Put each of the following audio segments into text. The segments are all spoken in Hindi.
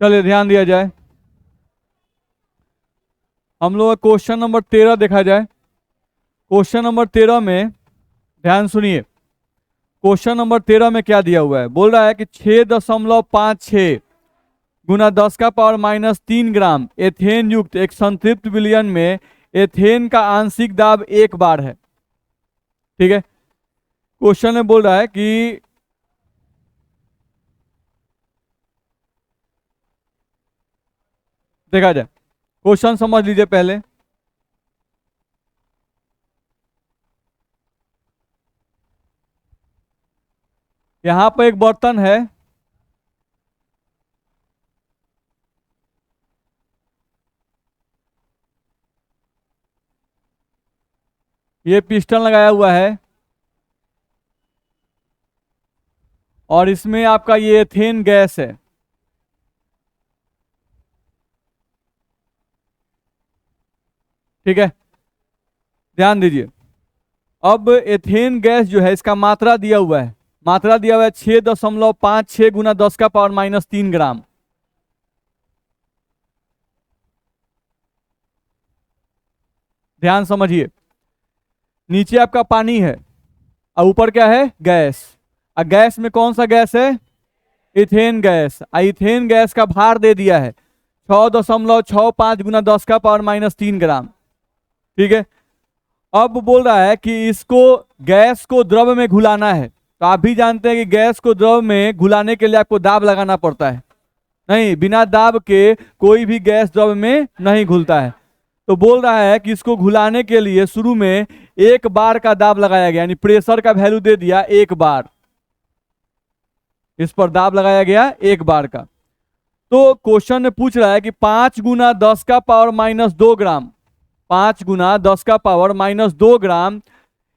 चलिए ध्यान दिया जाए। हम लोग का क्वेश्चन नंबर 13 देखा जाए। क्वेश्चन नंबर 13 में ध्यान सुनिए। क्वेश्चन नंबर 13 में क्या दिया हुआ है, बोल रहा है कि 6.56 गुना 10⁻³ एथेन युक्त एक संतृप्त विलयन में एथेन का आंशिक दाब 1 बार है। ठीक है। क्वेश्चन में बोल रहा है कि देखा जाए, क्वेश्चन समझ लीजिए पहले। यहां पर एक बर्तन है, ये पिस्टन लगाया हुआ है और इसमें आपका ये एथेन गैस है। ठीक है, ध्यान दीजिए। अब एथेन गैस जो है इसका मात्रा दिया हुआ है, मात्रा दिया हुआ है 6.56 गुना 10⁻³ ध्यान समझिए। नीचे आपका पानी है और ऊपर क्या है, गैस। और गैस में कौन सा गैस है, इथेन गैस। इथेन गैस का भार दे दिया है 6.65 गुना 10⁻³ ठीक है। अब बोल रहा है कि इसको गैस को द्रव में घुलाना है। तो आप भी जानते हैं कि गैस को द्रव में घुलाने के लिए आपको दाब लगाना पड़ता है। नहीं, बिना दाब के कोई भी गैस द्रव में नहीं घुलता है। तो बोल रहा है कि इसको घुलाने के लिए शुरू में 1 बार का दाब लगाया गया, यानी प्रेशर का वैल्यू दे दिया 1 बार। इस पर दाब लगाया गया 1 बार का। तो क्वेश्चन में पूछ रहा है कि 5 × 10⁻² 5 × 10⁻²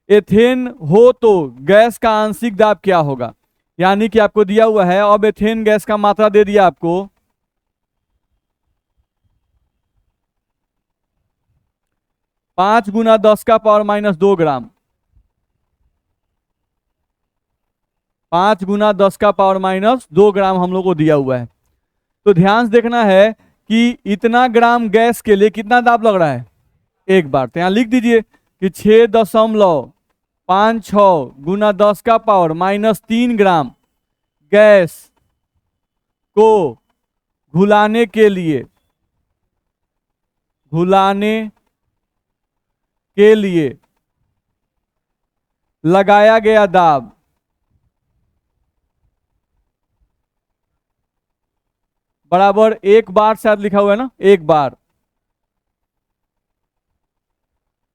एथेन हो तो गैस का आंशिक दाब क्या होगा। यानी कि आपको दिया हुआ है, अब एथेन गैस का मात्रा दे दिया आपको 5 × 10⁻²। 5 × 10⁻² हम लोग को दिया हुआ है। तो ध्यान से देखना है कि इतना ग्राम गैस के लिए कितना दाब लग रहा है, 1 बार। तो यहां लिख दीजिए कि 6.56 गुना 10⁻³ गैस को घुलाने के लिए लगाया गया दाब बराबर 1 बार। शायद लिखा हुआ है ना, 1 बार।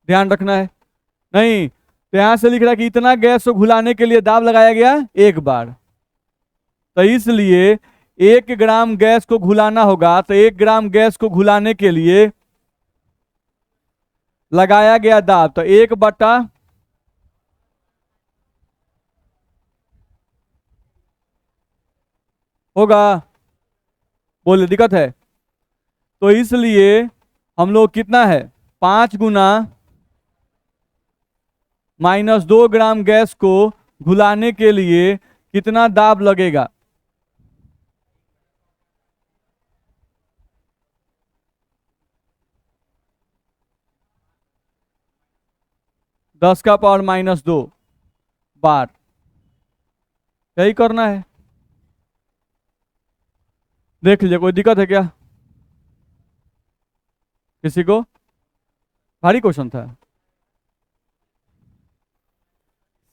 ध्यान रखना है। नहीं, तो यहां से लिख रहा है कि इतना गैस को घुलाने के लिए दाब लगाया गया 1 बार। तो इसलिए 1 ग्राम गैस को घुलाना होगा, तो 1 ग्राम गैस को घुलाने के लिए लगाया गया दाब तो 1 बटा होगा। बोले दिक्कत है। तो इसलिए हम लोग कितना है, 5 × -2 ग्राम गैस को घुलाने के लिए कितना दाब लगेगा, 10⁻² बार। यही करना है। देख लीजिए, कोई दिक्कत है क्या किसी को। भारी क्वेश्चन था।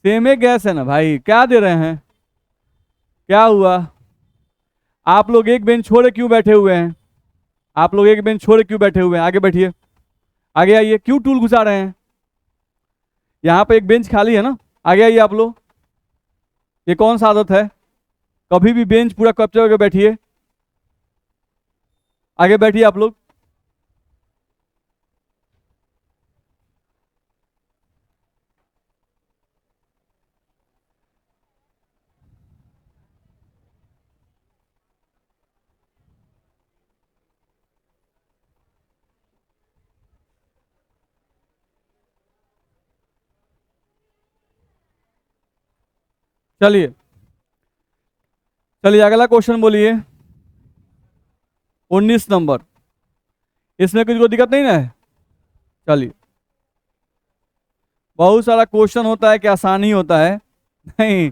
सेमे गैस है ना भाई, क्या दे रहे हैं, क्या हुआ। आप लोग एक बेंच छोड़े क्यों बैठे हुए हैं, आप लोग एक बेंच छोड़े क्यों बैठे हुए हैं, आगे बैठिए, आगे आइए। क्यों टूल घुसा रहे हैं, यहाँ पे एक बेंच खाली है ना, आगे आइए आप लोग। ये कौन सा आदत है, कभी भी बेंच पूरा कब्जे करके बैठिए, आगे बैठिए आप लोग। चलिए चलिए, अगला क्वेश्चन बोलिए। 19 नंबर। इसमें कुछ कोई दिक्कत नहीं ना है? चलिए, बहुत सारा क्वेश्चन होता है कि आसानी होता है, नहीं,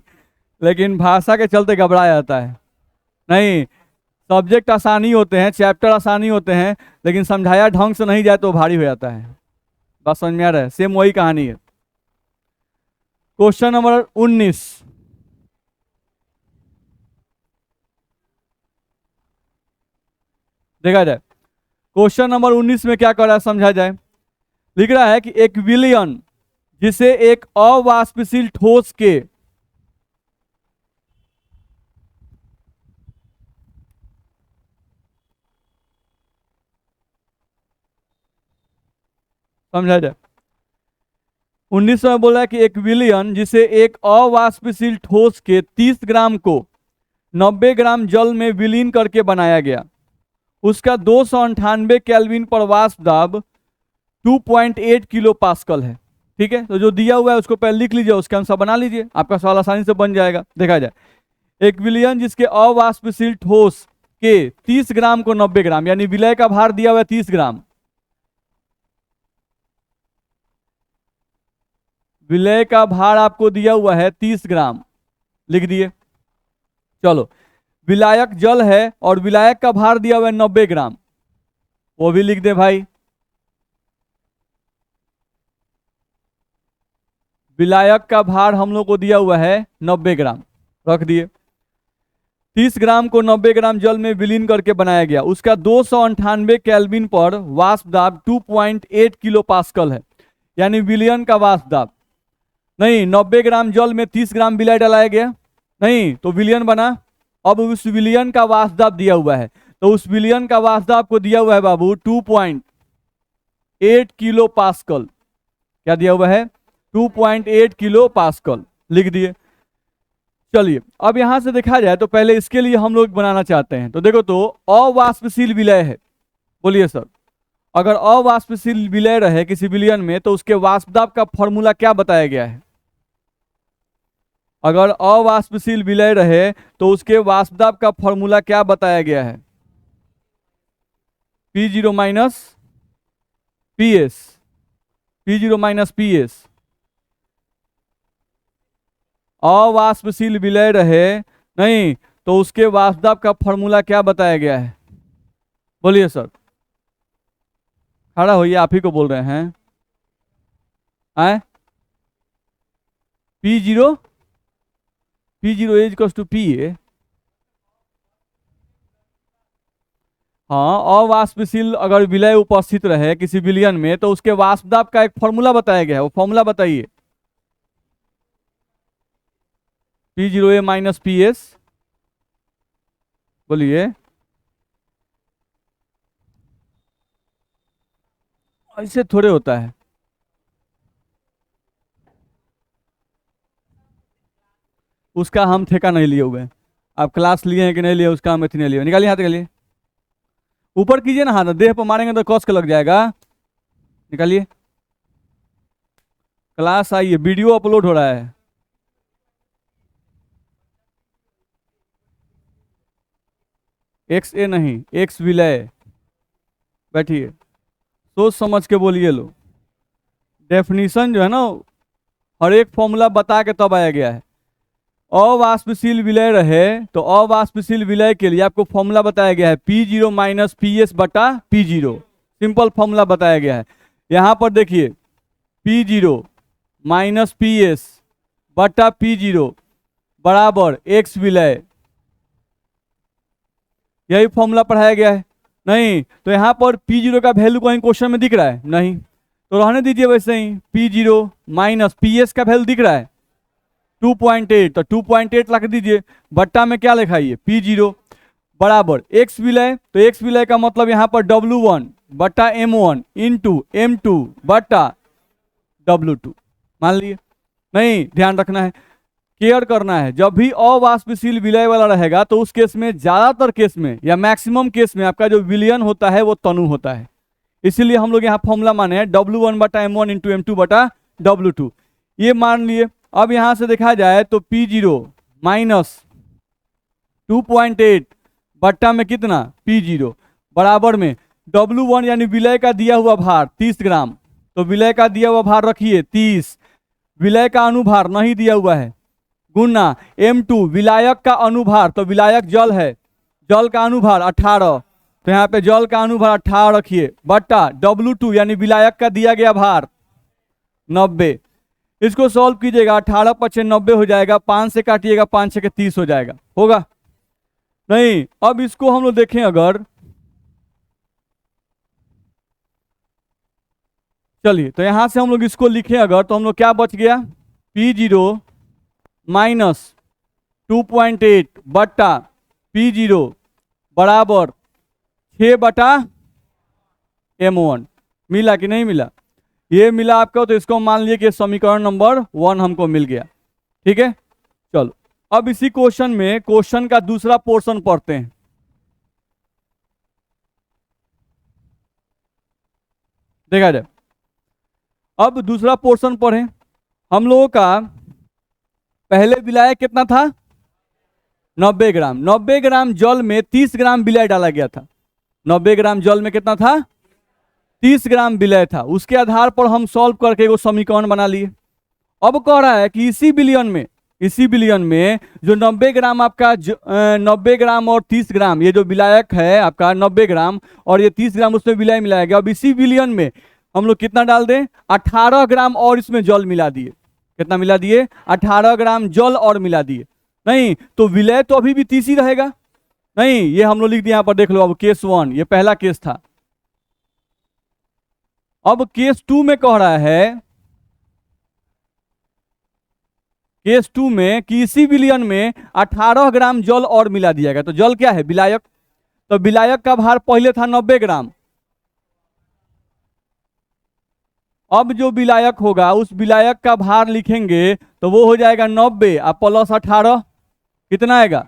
लेकिन भाषा के चलते घबराया जाता है। नहीं, सब्जेक्ट आसानी होते हैं, चैप्टर आसानी होते हैं, लेकिन समझाया ढंग से नहीं जाए तो भारी हो जाता है। बात समझ में आ रहा है? सेम वही कहानी है। क्वेश्चन नंबर 19, देखा जाए क्वेश्चन नंबर 19 में क्या कर रहा है, समझा जाए। लिख रहा है कि एक विलयन जिसे एक अवाष्पशील ठोस के समझा जाए। 19 में बोला कि एक विलयन जिसे एक अवाष्पशील ठोस के 30 ग्राम को 90 ग्राम जल में विलीन करके बनाया गया, उसका 298 केल्विन पर वाष्प दाब 2.8 किलो पास्कल है। ठीक है, तो जो दिया हुआ है उसको पहले लिख लीजिए, उसके अनुसार बना लीजिए, आपका सवाल आसानी से बन जाएगा। देखा जाए, एक विलयन जिसके अवाष्पशील ठोस के 30 ग्राम को 90 ग्राम, यानी विलय का भार दिया हुआ है 30 ग्राम, विलय का भार आपको दिया हुआ है 30 ग्राम, लिख दिए। चलो, विलायक जल है और विलायक का भार दिया हुआ है 90 ग्राम, वो भी लिख दे भाई। विलायक का भार हम लोग को दिया हुआ है 90 ग्राम, रख दिए। 30 ग्राम को 90 ग्राम जल में विलीन करके बनाया गया, उसका 298 केल्विन पर वाष्प दाब 2.8 किलो पास्कल है, यानी विलयन का वाष्प दाब। नहीं, 90 ग्राम जल में 30 ग्राम विलय डाला गया, नहीं तो विलयन बना। अब उस विलयन का वाष्प दाब दिया हुआ है, तो उस विलयन का वाष्प दाब को दिया हुआ है बाबू 2.8 किलो पास्कल। क्या दिया हुआ है? 2.8 किलो पास्कल, लिख दिए। चलिए, अब यहां से देखा जाए तो पहले इसके लिए हम लोग बनाना चाहते हैं, तो देखो, तो अवाष्पशील विलय है, बोलिए सर, अगर अवाष्पशील विलय रहे किसी विलयन में तो उसके वाष्प दाब का फॉर्मूला क्या बताया गया है? अगर अवाष्पशील विलय रहे तो उसके वाष्प दाब का फॉर्मूला क्या बताया गया है? P0 minus PS, P0 minus PS। अवाष्पशील विलय रहे, नहीं तो उसके वाष्प दाब का फॉर्मूला क्या बताया गया है? बोलिए सर, खड़ा होइए, आप ही को बोल रहे हैं। आए, P0, P0 is equal to PA। हाँ, अवाष्पशील अगर विलय उपस्थित रहे किसी विलयन में तो उसके वाष्प दाब का एक फॉर्मूला बताया गया है, वो फॉर्मूला बताइए। P0A माइनस PS, बोलिए। ऐसे थोड़े होता है, उसका हम ठेका नहीं लिए हुए हैं। आप क्लास लिए हैं कि नहीं लिए, उसका हम अथी नहीं लिए। निकालिए हाथ, निकालिए, ऊपर कीजिए ना हाथ, देह पर मारेंगे तो कस के लग जाएगा। निकालिए, क्लास आइए, वीडियो अपलोड हो रहा है। XA नहीं, एक्स विलय। बैठिए, सोच समझ के बोलिए लो। डेफिनेशन जो है ना, हर एक फॉर्मूला बता के तब आया गया है। अवाष्पशील विलय रहे तो अवाष्पशील विलय के लिए आपको फॉर्मूला बताया गया है P0 माइनस PS बटा P0, सिंपल फॉर्मूला बताया गया है। यहां पर देखिए, P0 माइनस PS बटा P0 बराबर एक्स विलय, यही फॉर्मूला पढ़ाया गया है। नहीं तो यहां पर P0 का वैल्यू कहीं क्वेश्चन में दिख रहा है? नहीं, तो रहने दीजिए वैसे ही। P0 माइनस PS का वैल्यू दिख रहा है 2.8, तो 2.8 रख दीजिए, बट्टा में क्या लिखाइए P0 बराबर एक्स विलय, तो एक्स विलय का मतलब यहाँ पर W1 बट्टा M1 इंटू M2 बट्टा W2, मान लिए। नहीं, ध्यान रखना है, केयर करना है, जब भी अवाष्पशील विलय वाला रहेगा तो उस केस में, ज्यादातर केस में या मैक्सिमम केस में आपका जो विलयन होता है वो तनु होता है। इसीलिए हम लोग यहाँ फॉर्मूला माने हैं W1 बटा M1 इंटू M2 बटा W2, ये मान लिए। अब यहां से देखा जाए तो P0 माइनस 2.8 बट्टा में कितना P0, बराबर में W1 यानी विलय का दिया हुआ भार 30 ग्राम, तो विलय का दिया हुआ भार रखिए 30, विलय का अनुभार नहीं दिया हुआ है, गुना M2 विलायक का अनुभार, तो विलायक जल है, जल का अनुभार 18, तो यहाँ पे जल का अनुभार 18 रखिए, बट्टा W2 यानी विलायक का दिया गया भार 90। इसको सॉल्व कीजिएगा, 18 पचे 90 हो जाएगा, 5 से काटिएगा, 5 6 30 हो जाएगा, होगा नहीं। अब इसको हम लोग देखें अगर, चलिए तो यहां से हम लोग इसको लिखें अगर, तो हम लोग क्या बच गया, P0 माइनस 2.8 बट्टा P0 बराबर 6 बटा M1। मिला कि नहीं मिला, ये मिला आपको, तो इसको मान लिया कि समीकरण नंबर 1 हमको मिल गया। ठीक है, चलो अब इसी क्वेश्चन में क्वेश्चन का दूसरा पोर्शन पढ़ते हैं। देखा जाए, अब दूसरा पोर्शन पढ़ें। हम लोगों का पहले विलायक कितना था, 90 ग्राम, 90 ग्राम जल में 30 ग्राम विलय डाला गया था, 90 ग्राम जल में कितना था, 30 ग्राम विलय था। उसके आधार पर हम सॉल्व करके वो समीकरण बना लिए। अब कह रहा है कि इसी विलयन में जो 90 ग्राम आपका 90 ग्राम और 30 ग्राम, ये जो विलायक है आपका 90 ग्राम और ये 30 ग्राम उसमें विलय मिलाया गया। अब इसी विलयन में हम लोग कितना डाल दें, 18 ग्राम और इसमें जल मिला दिए। कितना मिला दिए, 18 ग्राम जल और मिला दिए। नहीं तो विलय तो अभी भी 30 ही रहेगा। नहीं, ये हम लोग लिख दिए यहाँ पर, देख लो। अब केस 1 ये पहला केस था। अब केस 2 में कह रहा है, केस 2 में कि इसी विलयन में 18 ग्राम जल और मिला दिया गया। तो जल क्या है, विलायक। तो विलायक का भार पहले था 90 ग्राम, अब जो विलायक होगा उस विलायक का भार लिखेंगे तो वो हो जाएगा 90 और प्लस 18 कितना आएगा,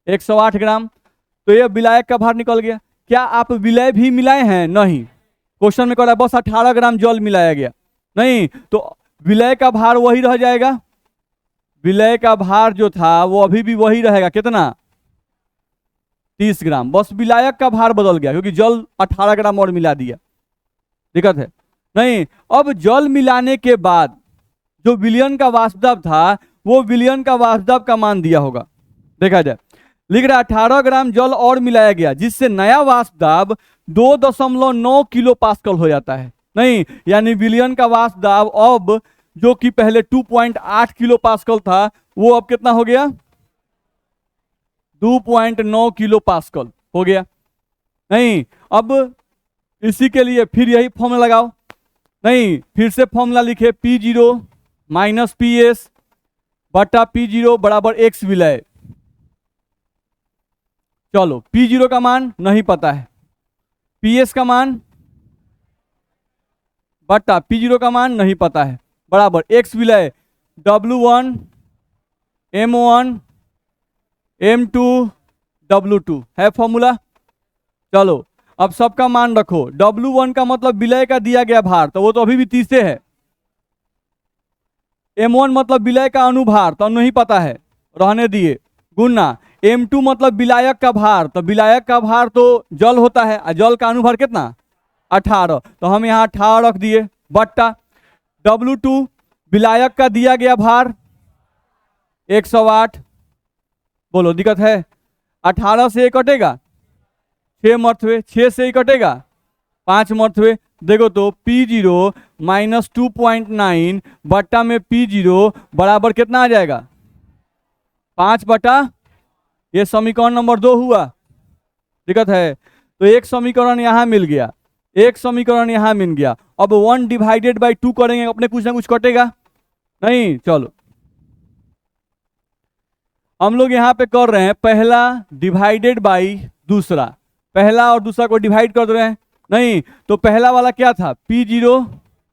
108 ग्राम। तो ये विलायक का भार निकल गया। क्या आप विलय भी मिलाए हैं, नहीं। क्वेश्चन में कह रहा है बस 18 ग्राम जल मिलाया गया। नहीं तो विलय का भार वही रह जाएगा, विलय का भार जो था वो अभी भी वही रहेगा, कितना, 30 ग्राम। बस विलायक का भार बदल गया क्योंकि जल 18 ग्राम और मिला दिया। दिक्कत है नहीं। अब जल मिलाने के बाद जो विलयन का वाष्पदाब था वो विलयन का वाष्पदाब का मान दिया होगा। देखा जाए, लिख रहा है 18 ग्राम जल और मिलाया गया जिससे नया वाष्पदाब 2.9 किलो पास्कल हो जाता है। नहीं, यानी विलयन का वाष्पदाब अब जो कि पहले 2.8 किलो पास्कल था वो अब कितना हो गया, 2.9 किलो पास्कल हो गया। नहीं, अब इसी के लिए फिर यही फॉर्मूला लगाओ। नहीं, फिर से फॉर्मूला लिखे, P0 माइनस PS बटा P0 बराबर x विलय। चलो P0 का मान नहीं पता है, PS का मान बटा P0 का मान नहीं पता है बराबर x विलय W1 M1 M2 W2 है फॉर्मूला। चलो अब सबका मान रखो। W1 का मतलब विलय का दिया गया भार, तो वो तो अभी भी 30 है। M1 मतलब विलय का अनुभार, तो नहीं पता है, रहने दिए। गुना M2 मतलब विलायक का भार, तो विलायक का भार तो जल होता है और जल का अनुभार कितना, 18, तो हम यहाँ 18 रख दिए बट्टा W2 विलायक का दिया गया भार 108। बोलो दिक्कत है, 18 से कटेगा 6 मरथवे, 6 से ही कटेगा 5 मरथवे। देखो तो P0 माइनस 2.9 बट्टा में P0 बराबर कितना आ जाएगा, 5 बटा, ये समीकरण नंबर 2 हुआ। दिक्कत है, तो एक समीकरण यहां मिल गया, एक समीकरण यहां मिल गया। अब 1 डिवाइडेड बाई 2 करेंगे, अपने कुछ ना कुछ कटेगा। नहीं, चलो हम लोग यहां पे कर रहे हैं पहला डिवाइडेड बाई दूसरा, पहला और दूसरा को डिवाइड कर रहे हैं। नहीं तो पहला वाला क्या था, P0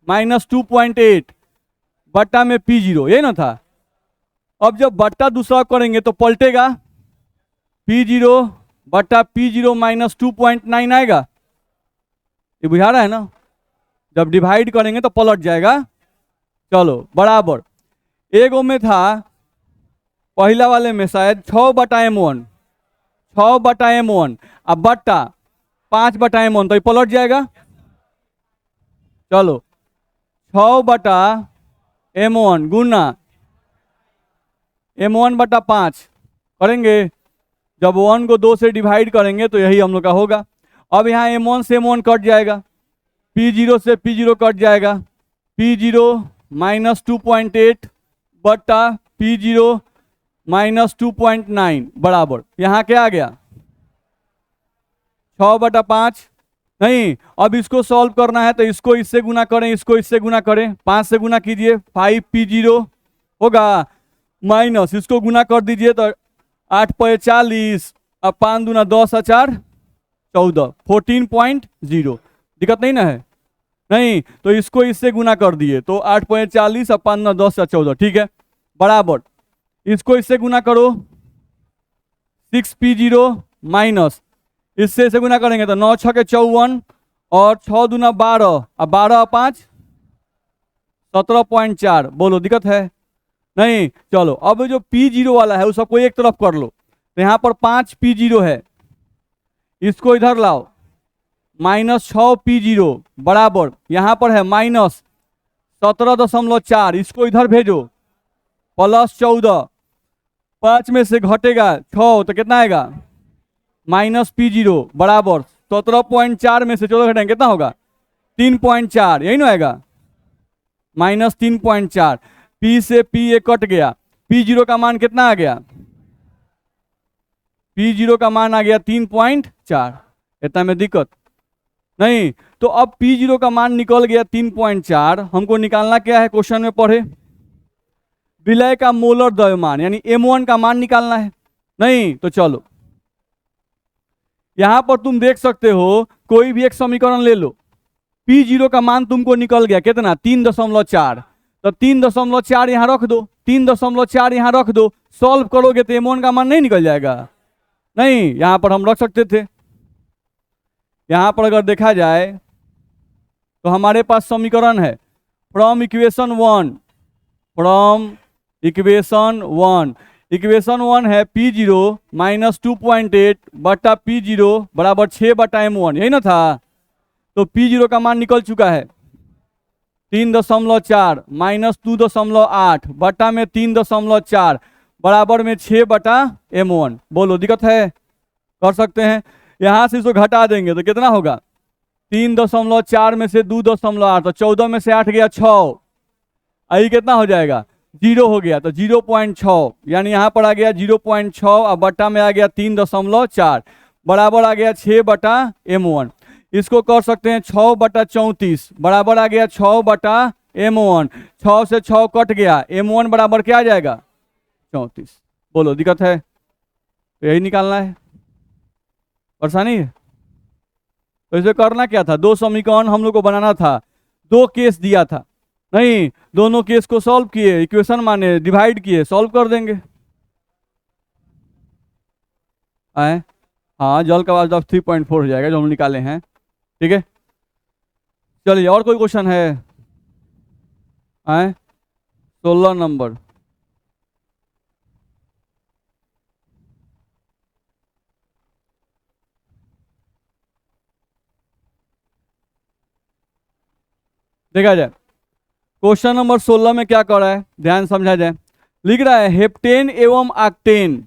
माइनस 2.8 बट्टा में P0, ये ना था। अब जब बट्टा दूसरा करेंगे तो पलटेगा, P0 बट्टा P0 माइनस 2.9 आएगा। ये बुझा रहा है ना, जब डिवाइड करेंगे तो पलट जाएगा। चलो बराबर, एगो में था पहला वाले में शायद 6 बटा M1, 6/m1 अब बट्टा 5/m1, तो ये पलट जाएगा। चलो 6/m1 गुना m1/5 करेंगे। जब 1 को 2 से डिवाइड करेंगे तो यही हम लोग का होगा। अब यहाँ m1 से m1 कट जाएगा, P0 से P0 कट जाएगा, P0 -2.8 बट्टा P0 -2.9 बराबर यहाँ क्या आ गया 6/5। नहीं, अब इसको सॉल्व करना है तो इसको इससे गुना करें, इसको इससे गुना करें, 5 से गुना कीजिए 5P0 होगा, माइनस इसको गुना कर दीजिए तो 8×40, अब 5 दूना 10 और 4 14, 14.0। दिक्कत नहीं ना है? नहीं, तो इसको इससे गुना कर दिए तो 8×40 और 5 दूना 10 और 14, ठीक है, बराबर इसको इससे गुना करो 6P0 माइनस इससे इसे गुना करेंगे तो 9 6 के 54 और 6 दूना 12 और 12 और 5 17.4। बोलो दिक्कत है? नहीं। चलो अब जो P0 वाला है उस सबको एक तरफ कर लो, तो यहाँ पर 5P0 है, इसको इधर लाओ, -6P0 बराबर यहाँ पर है -17.4, इसको इधर भेजो, +14, 5 में से घटेगा 6 तो कितना आएगा -P0 बराबर 17.4 में से 14 घटाएंगे कितना होगा 3.4, यही ना आएगा -3.4। P से P ये कट गया, P0 का मान कितना आ गया, P0 का मान आ गया 3.4। इतना में दिक्कत नहीं। तो अब P0 का मान निकल गया 3.4, हमको निकालना क्या है, क्वेश्चन में पढ़े विलय का मोलर द्रव्यमान यानी M1 का मान निकालना है। नहीं तो चलो यहां पर तुम देख सकते हो, कोई भी एक समीकरण ले लो, P0 का मान तुमको निकल गया कितना 3.4, तो 3.4 यहां रख दो, 3.4 यहां रख दो, सॉल्व करोगे तो M1 का मान नहीं निकल जाएगा? नहीं, यहां पर हम रख सकते थे। यहां पर अगर देखा जाए तो हमारे पास समीकरण है from equation 1, from equation 1, equation 1 है P0 -2.8 बटा P0 बराबर 6/m1, यही ना था? तो P0 का मान निकल चुका है 3.4 -2.8 बटा में 3.4 बराबर में 6/m1। बोलो दिक्कत है? कर सकते हैं। यहां से इसको घटा देंगे तो कितना होगा 3.4 में से 2.8 तो 14 में से 8 गया 6, आई कितना हो जाएगा 0 हो गया, तो 0.6 यानी यहाँ पर आ गया 0.6 और बट्टा में आ गया 3.4 बराबर आ गया 6/m1। इसको कर सकते हैं 6/34 बराबर आ गया 6/m1, 6 से 6 कट गया, m1 बराबर क्या आ जाएगा 34। बोलो दिक्कत है? तो यही निकालना है, परेशानी है? तो इसे करना क्या था, दो समीकरण हम लोग को बनाना था, दो केस दिया था, नहीं दोनों केस को सॉल्व किए, इक्वेशन माने डिवाइड किए, सॉल्व कर देंगे। आए हाँ, जल का वाष्प 3.4 हो जाएगा जो हम निकाले हैं, ठीक है। चलिए और कोई क्वेश्चन है? आए 16 नंबर, देखा जाए क्वेश्चन नंबर 16 में क्या कर रहा है, ध्यान समझा जाए। लिख रहा है हेप्टेन एवं ऑक्टेन।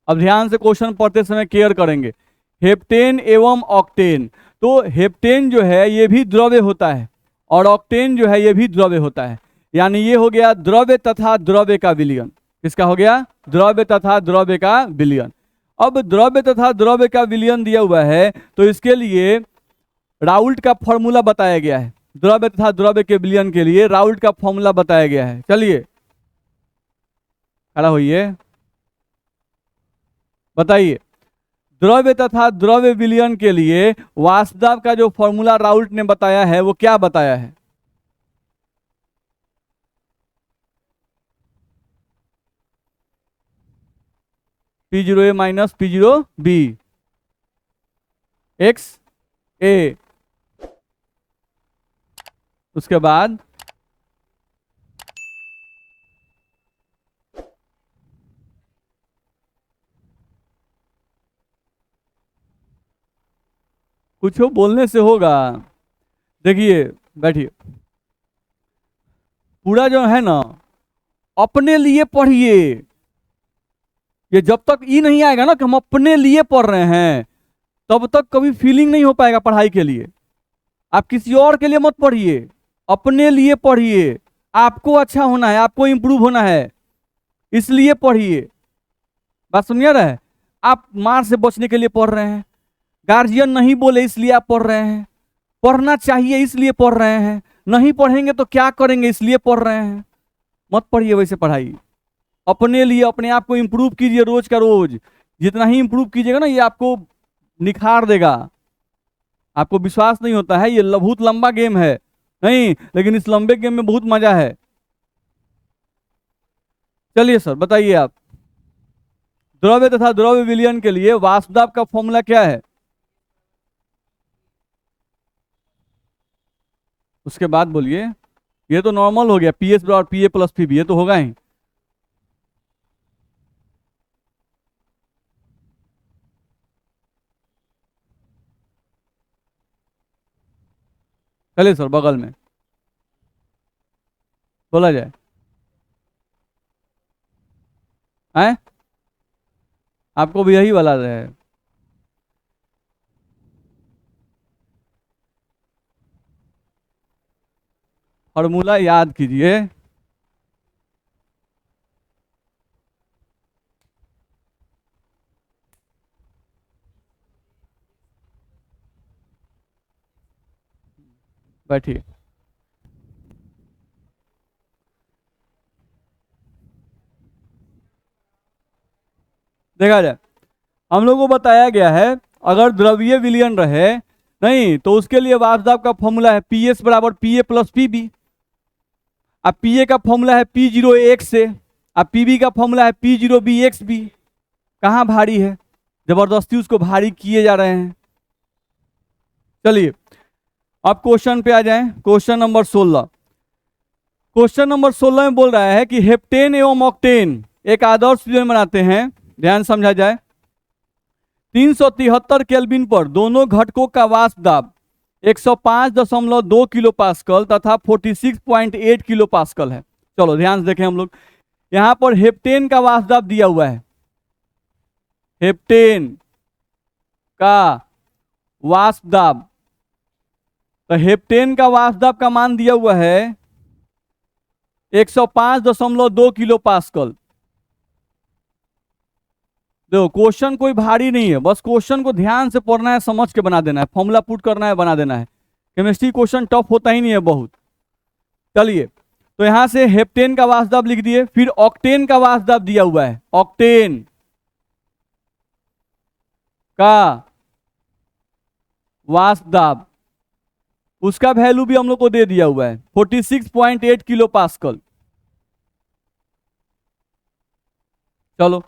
अब ध्यान से क्वेश्चन पढ़ते समय केयर करेंगे, हेप्टेन एवं ऑक्टेन। तो हेप्टेन जो है ये भी द्रव्य होता है और ऑक्टेन जो है ये भी द्रव्य होता है, यानी ये हो गया द्रव्य तथा द्रव्य का विलयन। किसका हो गया? द्रव्य तथा द्रव्य का विलयन। अब द्रव्य तथा द्रव्य का विलयन दिया हुआ है तो इसके लिए राउल्ट का फॉर्मूला बताया गया है, द्रव्य तथा द्रव्य के विलयन के लिए राउल्ट का फॉर्मूला बताया गया है। चलिए खड़ा होइए, बताइए द्रव्य तथा द्रव्य विलयन के लिए वासुदेव का जो फॉर्मूला राउल्ट ने बताया है वो क्या बताया है? P0A माइनस P0B एक्स ए, उसके बाद कुछ बोलने से होगा। देखिए बैठिए, पूरा जो है ना अपने लिए पढ़िए। ये जब तक ई नहीं आएगा ना कि हम अपने लिए पढ़ रहे हैं, तब तक कभी फीलिंग नहीं हो पाएगा पढ़ाई के लिए। आप किसी और के लिए मत पढ़िए, अपने लिए पढ़िए। आपको अच्छा होना है, आपको इंप्रूव होना है, इसलिए पढ़िए। बात समझ रहे हैं? आप मार से बचने के लिए पढ़ रहे हैं, गार्जियन नहीं बोले इसलिए आप पढ़ रहे हैं, पढ़ना चाहिए इसलिए पढ़ रहे हैं, नहीं पढ़ेंगे तो क्या करेंगे इसलिए पढ़ रहे हैं। मत पढ़िए वैसे पढ़ाई। अपने लिए, अपने आप को इंप्रूव कीजिए रोज का रोज। जितना ही इंप्रूव कीजिएगा ना, ये आपको निखार देगा। आपको विश्वास नहीं होता है, ये बहुत लंबा गेम है नहीं, लेकिन इस लंबे गेम में बहुत मजा है। चलिए सर बताइए आप, द्रव्य तथा द्रव्य विलयन के लिए वासुदाब का फॉर्मूला क्या है? उसके बाद बोलिए। ये तो नॉर्मल हो गया, पीएस बराबर पीए प्लस पीबी, ये तो होगा ही। चलिए सर बगल में बोला जाए। हैं? आपको भी यही वाला है? फॉर्मूला याद कीजिए। बैठिए। देखा जाए, हम लोग को बताया गया है अगर द्रव्य विलयन रहे नहीं तो उसके लिए वासुदाब का फॉर्मूला है पीएस बराबर पीए प्लस पीबी। अब पीए का फॉर्मूला है पी जीरो एक्स से, अब पीबी का फॉर्मूला है P zero B X B. कहाँ भारी है? जबरदस्ती उसको भारी किए जा रहे हैं। चलिए अब क्वेश्चन पे आ जाएं। Question number 16। क्वेश्चन नंबर 16 में बोल रहा है कि हेप्टेन एवं ऑक्टेन एक आदर्श विलयन बनाते हैं। ध्यान समझा जाए। 373 केल्विन पर दोनों घटकों का वाष्प दाब 105.2 किलो पास्कल तथा 46.8 किलो पास्कल है। चलो ध्यान से देखें हम लोग, यहां पर हेप्टेन का वाष्प दाब दिया हुआ है। हेप्टेन का वाष्प दाब, तो हेप्टेन का वाष्प दाब का मान दिया हुआ है 105.2 किलो पास्कल। देखो क्वेश्चन कोई भारी नहीं है, बस क्वेश्चन को ध्यान से पढ़ना है, समझ के बना देना है, फॉर्मूला पुट करना है, बना देना है। केमिस्ट्री क्वेश्चन टफ होता ही नहीं है बहुत। चलिए तो यहां से हेप्टेन का वाष्प दाब लिख दिए, फिर ऑक्टेन का वाष्प दाब दिया हुआ है। ऑक्टेन का वाष्प दाब, उसका वैल्यू भी हम लोग को दे दिया हुआ है 46.8 किलो पास्कल। चलो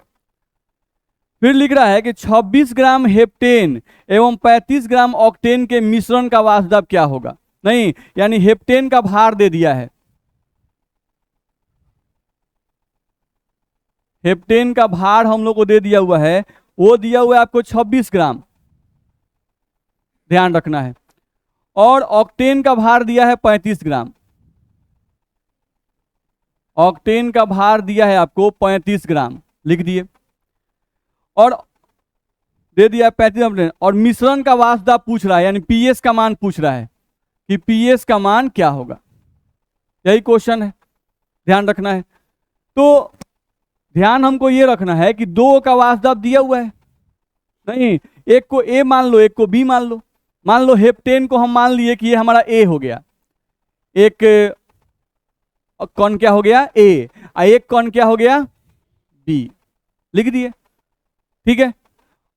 फिर लिख रहा है कि 26 ग्राम हेप्टेन एवं 35 ग्राम ऑक्टेन के मिश्रण का वाष्प दाब क्या होगा। नहीं, यानी हेप्टेन का भार दे दिया है, हेप्टेन का भार हम लोग को दे दिया हुआ है, वो दिया हुआ है आपको 26 ग्राम, ध्यान रखना है। और ऑक्टेन का भार दिया है 35 ग्राम, ऑक्टेन का भार दिया है आपको 35 ग्राम, लिख दिए। और दे दिया 35 ग्राम। और मिश्रण का वाष्प दाब पूछ रहा है, यानी पीएस का मान पूछ रहा है कि पीएस का मान क्या होगा। यही क्वेश्चन है, ध्यान रखना है। तो ध्यान हमको ये रखना है कि दो का वाष्प दाब दिया हुआ है, नहीं एक को ए मान लो, एक को बी मान लो। मान लो हेप्टेन को हम मान लिए कि ये हमारा ए हो गया, एक कौन क्या हो गया ए, और एक कौन क्या हो गया बी, लिख दिए। ठीक है,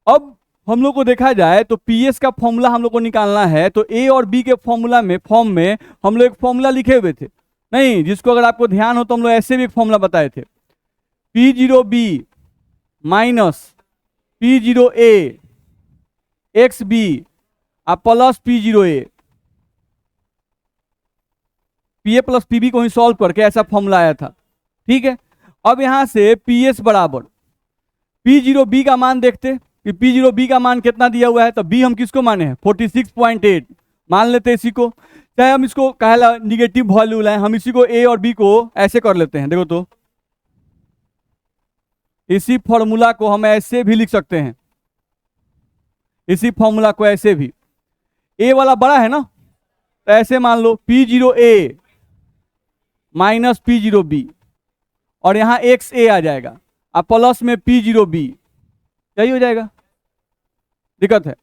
अब हम लोग को देखा जाए तो पीएस का फॉर्मूला हम लोग को निकालना है, तो ए और बी के फॉर्मूला में फॉर्म में हम लोग एक फॉर्मूला लिखे हुए थे, नहीं जिसको अगर आपको ध्यान हो तो हम लोग ऐसे भी एक फॉर्मूला बताए थे, P zero B minus P zero A x B plus P zero A. PA plus PB को ही सॉल्व करके ऐसा फॉर्मूला आया था। ठीक है, अब यहां से पीएस बराबर पी जीरो बी का मान देखते, कि P0B का मान कितना दिया हुआ है, तो B हम किसको माने हैं 46.8 मान लेते हैं इसी को। चाहे हम इसको कहला निगेटिव वैल्यू लाए, हम इसी को A और B को ऐसे कर लेते हैं। देखो तो इसी फॉर्मूला को हम ऐसे भी लिख सकते हैं, इसी फॉर्मूला को ऐसे भी, A वाला बड़ा है ना, तो ऐसे मान लो P0A माइनस P0B और यहाँ XA आ जाएगा, अब प्लस में P0B, यही हो जाएगा। दिक्कत है,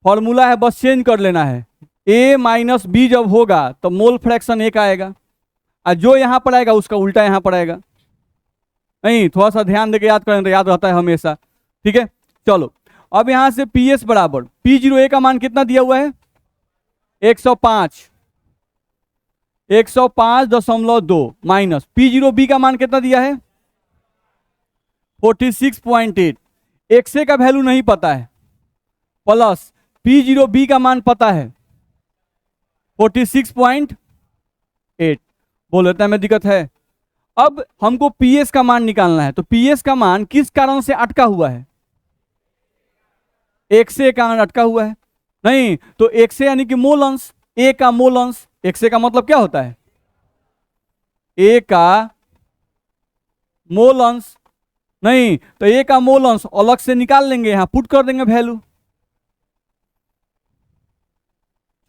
फॉर्मूला है बस चेंज कर लेना है। A माइनस B जब होगा तो मोल फ्रैक्शन 1 आएगा, और जो यहां पर आएगा उसका उल्टा यहां पर आएगा। नहीं, थोड़ा सा ध्यान देके याद करें तो याद रहता है हमेशा। ठीक है, चलो अब यहां से PS बराबर P0A का मान कितना दिया हुआ है 105, 105.2 माइनस P0B का मान कितना दिया है 46.8, XA का वैल्यू नहीं पता है, प्लस P0B का मान पता है 46.8। बोल लेता है मैं दिक्कत है। अब हमको PS का मान निकालना है, तो PS का मान किस कारण से अटका हुआ है, XA के कारण अटका हुआ है। नहीं तो XA यानी कि मोल अंश, A का मोल अंश, XA का मतलब क्या होता है A का मोल अंश। नहीं तो A का मोल अंश अलग से निकाल लेंगे, यहां पुट कर देंगे वैल्यू।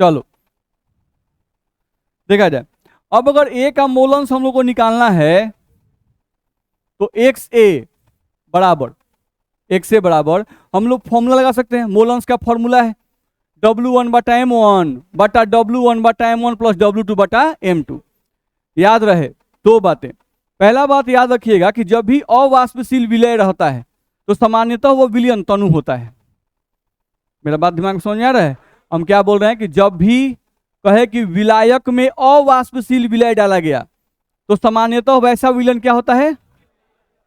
चलो देखा जाए, अब अगर A का मोल अंश हम लोग को निकालना है तो XA बराबर हम लोग फॉर्मूला लगा सकते हैं। मोल अंश का फॉर्मूला है W1/M1 प्लस W2/M2। याद रहे दो बातें, पहला बात याद रखिएगा कि जब भी अवाष्पशील विलय रहता है तो सामान्यतः वो विलयन तनु होता है। मेरा बात दिमाग में समझ में आ रहा है? हम क्या बोल रहे हैं कि जब भी कहे कि विलायक में अवाष्पशील विलय डाला गया तो सामान्यतः वैसा विलयन क्या होता है,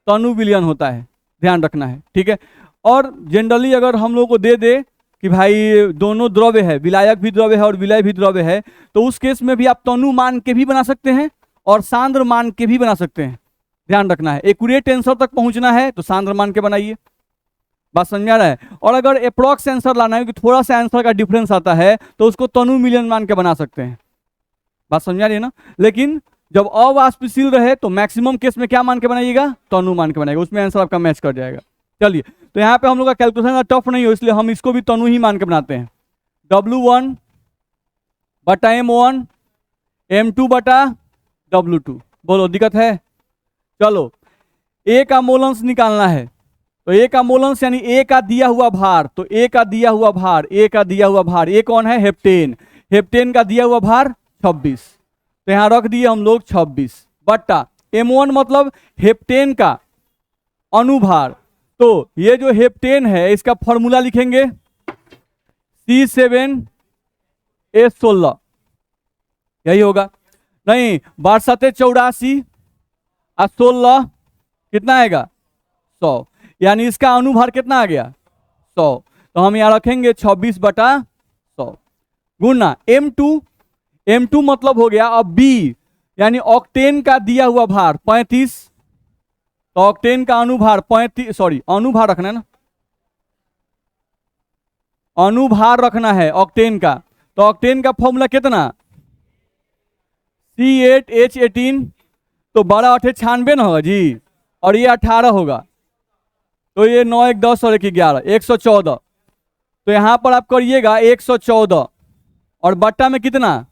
तनु विलयन होता है, ध्यान रखना है। ठीक है, और जनरली अगर हम लोग को दे दे कि भाई दोनों द्रव्य है, विलायक भी द्रव्य है और विलय भी द्रव्य है, तो उस केस में भी आप तनु मान के भी बना सकते हैं और सांद्र मान के भी बना सकते हैं। ध्यान रखना है, एक्यूरेट आंसर तक पहुंचना है तो सांद्र मान के बनाइए। बात समझ आ रहा है? और अगर अप्रॉक्स आंसर लाना है कि थोड़ा सा आंसर का डिफरेंस आता है तो उसको तनु मिलियन मान के बना सकते हैं। बात समझ आ रही है ना? लेकिन जब अवाष्पशील रहे तो मैक्सिमम केस में क्या मान के बनाइएगा, तनु मान के बनाइएगा, उसमें आंसर आपका मैच कर जाएगा। चलिए, तो यहाँ पे हम लोग का कैलकुलेशन टफ नहीं हो इसलिए हम इसको भी तनु ही मान के बनाते हैं। W1/M1 M2/W2। बोलो दिक्कत है? चलो A का मोल अंश निकालना है, तो A का मोल अंश यानी A का दिया हुआ भार, तो A का दिया हुआ भार, A कौन है, हेप्टेन। हेप्टेन का दिया हुआ भार 26, तो यहां रख दिए हम लोग 26 बट्टा M1 मतलब हेप्टेन का अनुभार। तो ये जो हेप्टेन है इसका फॉर्मूला लिखेंगे C7H16, यही होगा। नहीं 12×7 = 84 और 16 कितना आएगा 100, यानी इसका अनुभार कितना आ गया 100, तो हम यहां रखेंगे 26/100 गुना M2 मतलब हो गया अब B यानी ऑक्टेन का दिया हुआ भार 35, तो ऑक्टेन का अनुभार 35, सॉरी अनुभार रखना है ना, अनुभार रखना है ऑक्टेन का, तो ऑक्टेन का फॉर्मूला कितना C8H18, तो 12×8 = 96 ना होगा जी, और ये 18 होगा, तो ये 9 1 10 और 1 11 114, तो यहां पर आप करिएगा 114 और बट्टा में कितना